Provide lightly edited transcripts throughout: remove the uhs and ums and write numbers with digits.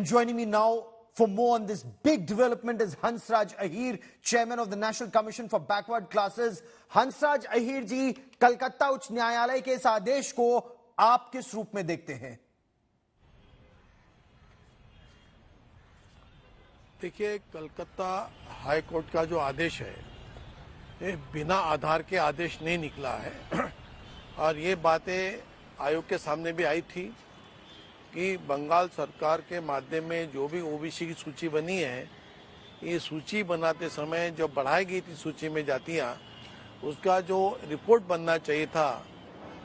And joining me now for more on this big development is Hansraj Ahir, Chairman of the National Commission for Backward Classes. Hansraj Ahir जी, कलकत्ता उच्च न्यायालय के इस आदेश को आप किस रूप में देखते हैं? देखिए, कलकत्ता हाई कोर्ट का जो आदेश है ये बिना आधार के आदेश नहीं निकला है और ये बातें आयोग के सामने भी आई थी कि बंगाल सरकार के माध्यम में जो भी ओबीसी की सूची बनी है, ये सूची बनाते समय जो बढ़ाई गई थी सूची में जातियां, उसका जो रिपोर्ट बनना चाहिए था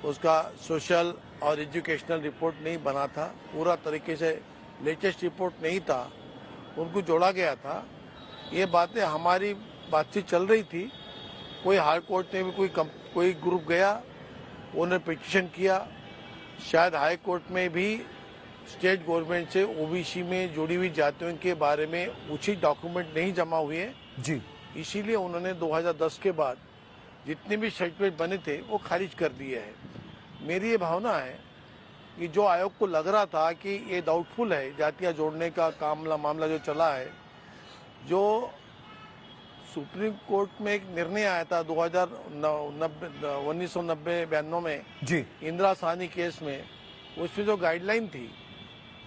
उसका सोशल और एजुकेशनल रिपोर्ट नहीं बना था, पूरा तरीके से लेटेस्ट रिपोर्ट नहीं था, उनको जोड़ा गया था। ये बातें हमारी बातचीत चल रही थी। कोई हाई कोर्ट में भी कोई ग्रुप गया, उन्होंने पिटीशन किया, शायद हाई कोर्ट में भी स्टेट गवर्नमेंट से ओबीसी में जुड़ी हुई जातियों के बारे में उचित डॉक्यूमेंट नहीं जमा हुए जी, इसीलिए उन्होंने 2010 के बाद जितने भी सर्टिफिकेट बने थे वो खारिज कर दिए हैं। मेरी ये भावना है कि जो आयोग को लग रहा था कि ये डाउटफुल है, जातियां जोड़ने का मामला जो चला है, जो सुप्रीम कोर्ट में एक निर्णय आया था 1990-92 में जी, इंदिरा साहनी केस में, उसमें जो गाइडलाइन थी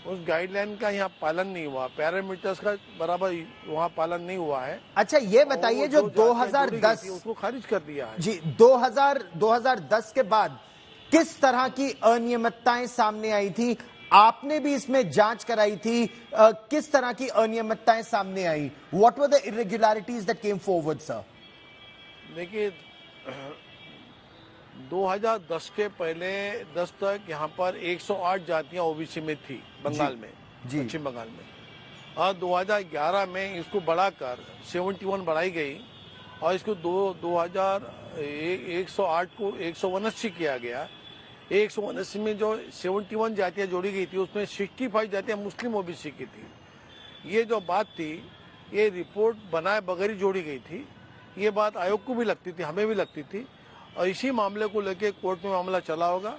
उस गाइडलाइन का यहाँ पालन नहीं हुआ, पैरामीटर्स का बराबर वहाँ पालन नहीं हुआ है। अच्छा, ये बताइए जो 2010 उसको खारिज कर दिया है जी, 2010 के बाद किस तरह की अनियमितताएं सामने आई थी? आपने भी इसमें जांच कराई थी, किस तरह की अनियमितताएं सामने आई? What were the irregularities that came forward sir? देखिए, 2010 के पहले 10 तक यहाँ पर 108 जातियां ओबीसी में थी बंगाल में, पश्चिम बंगाल में, और 2011 में इसको बढ़ाकर 71 बढ़ाई गई और इसको 108 को 179 किया गया। 179 में जो 71 जातियां जोड़ी गई थी उसमें 65 जातियां मुस्लिम ओबीसी की थी। ये जो बात थी ये रिपोर्ट बनाए बगैर ही जोड़ी गई थी। ये बात आयोग को भी लगती थी, हमें भी लगती थी, और इसी मामले को लेकर कोर्ट में मामला चला होगा।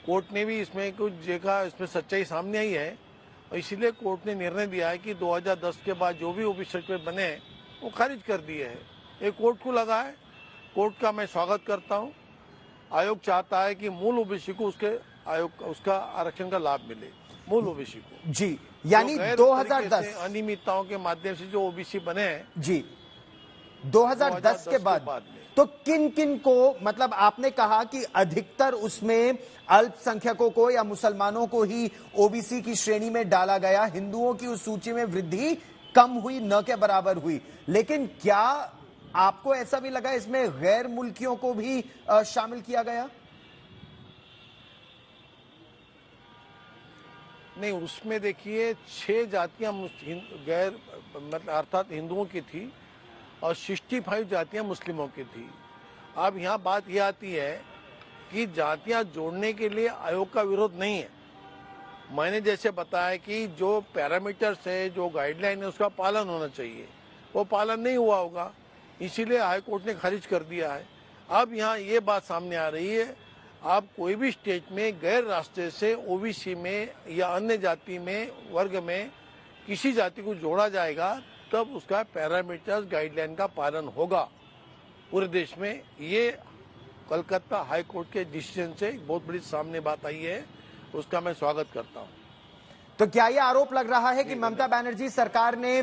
कोर्ट ने भी इसमें कुछ देखा, इसमें सच्चाई सामने आई है और इसीलिए कोर्ट ने निर्णय दिया है कि 2010 के बाद जो भी ओबीसी सर्टिफिकेट बने हैं वो खारिज कर दिए हैं। ये कोर्ट को लगा है, कोर्ट का मैं स्वागत करता हूँ। आयोग चाहता है कि मूल ओबीसी को उसका आरक्षण का लाभ मिले, मूल ओबीसी को जी, यानी 2010 अनियमितताओं के माध्यम से जो ओबीसी बने हैं जी 2010 के बाद तो किन किन को, मतलब आपने कहा कि अधिकतर उसमें अल्पसंख्यकों को या मुसलमानों को ही ओबीसी की श्रेणी में डाला गया, हिंदुओं की उस सूची में वृद्धि कम हुई, न के बराबर हुई। लेकिन क्या आपको ऐसा भी लगा इसमें गैर मुल्कियों को भी शामिल किया गया? नहीं, उसमें देखिए 6 जातियां गैर मतलब अर्थात हिंदुओं की थी और 65 जातियां मुस्लिमों की थी। अब यहाँ बात यह आती है कि जातियां जोड़ने के लिए आयोग का विरोध नहीं है। मैंने जैसे बताया कि जो पैरामीटर्स है, जो गाइडलाइन है, उसका पालन होना चाहिए, वो पालन नहीं हुआ होगा, इसीलिए हाई कोर्ट ने खारिज कर दिया है। अब यहाँ ये बात सामने आ रही है, आप कोई भी स्टेट में गैर रास्ते से ओबीसी में या अन्य जाति में वर्ग में किसी जाति को जोड़ा जाएगा तब उसका पैरामीटर्स गाइडलाइन का पालन होगा पूरे देश में। ये कलकत्ता हाई कोर्ट के डिसीजन से बहुत बड़ी सामने बात आई है, उसका मैं स्वागत करता हूं। तो क्या यह आरोप लग रहा है कि ममता बनर्जी सरकार ने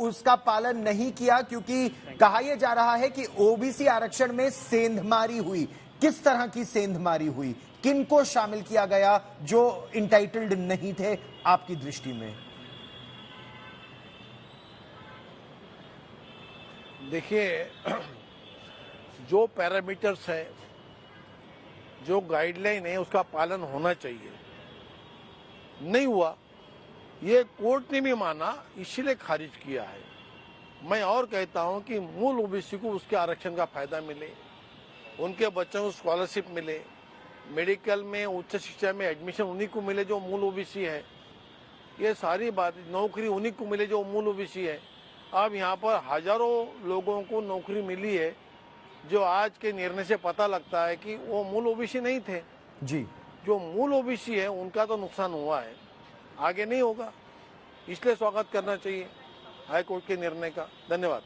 उसका पालन नहीं किया, क्योंकि कहा यह जा रहा है कि ओबीसी आरक्षण में सेंधमारी हुई? किस तरह की सेंधमारी हुई? किनको शामिल किया गया जो इंटाइटल्ड नहीं थे आपकी दृष्टि में? देखिए, जो पैरामीटर्स है, जो गाइडलाइन है, उसका पालन होना चाहिए, नहीं हुआ, ये कोर्ट ने भी माना, इसीलिए खारिज किया है। मैं और कहता हूं कि मूल ओबीसी को उसके आरक्षण का फायदा मिले, उनके बच्चों को स्कॉलरशिप मिले, मेडिकल में, उच्च शिक्षा में एडमिशन उन्हीं को मिले जो मूल ओबीसी है, ये सारी बात, नौकरी उन्हीं को मिले जो मूल ओबीसी है। अब यहाँ पर हजारों लोगों को नौकरी मिली है जो आज के निर्णय से पता लगता है कि वो मूल ओबीसी नहीं थे जी। जो मूल ओबीसी है उनका तो नुकसान हुआ है, आगे नहीं होगा। इसलिए स्वागत करना चाहिए हाई कोर्ट के निर्णय का। धन्यवाद।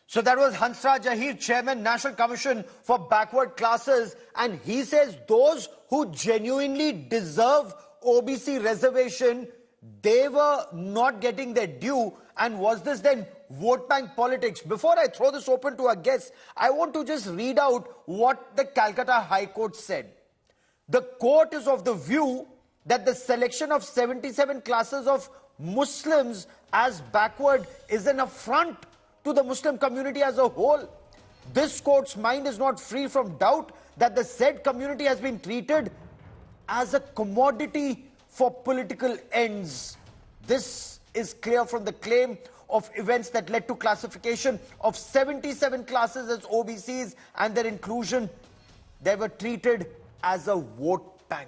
So that was Hansraj Ahir, Chairman, National Commission for Backward Classes, and he says those who genuinely deserve OBC reservation, they were not getting their due. And was this then vote bank politics? Before I throw this open to our guests, I want to just read out what the Calcutta High Court said. The court is of the view that the selection of 77 classes of Muslims as backward is an affront to the Muslim community as a whole. This court's mind is not free from doubt that the said community has been treated as a commodity for political ends. This is clear from the claim of events that led to classification of 77 classes as OBCs and their inclusion. They were treated as a vote bank.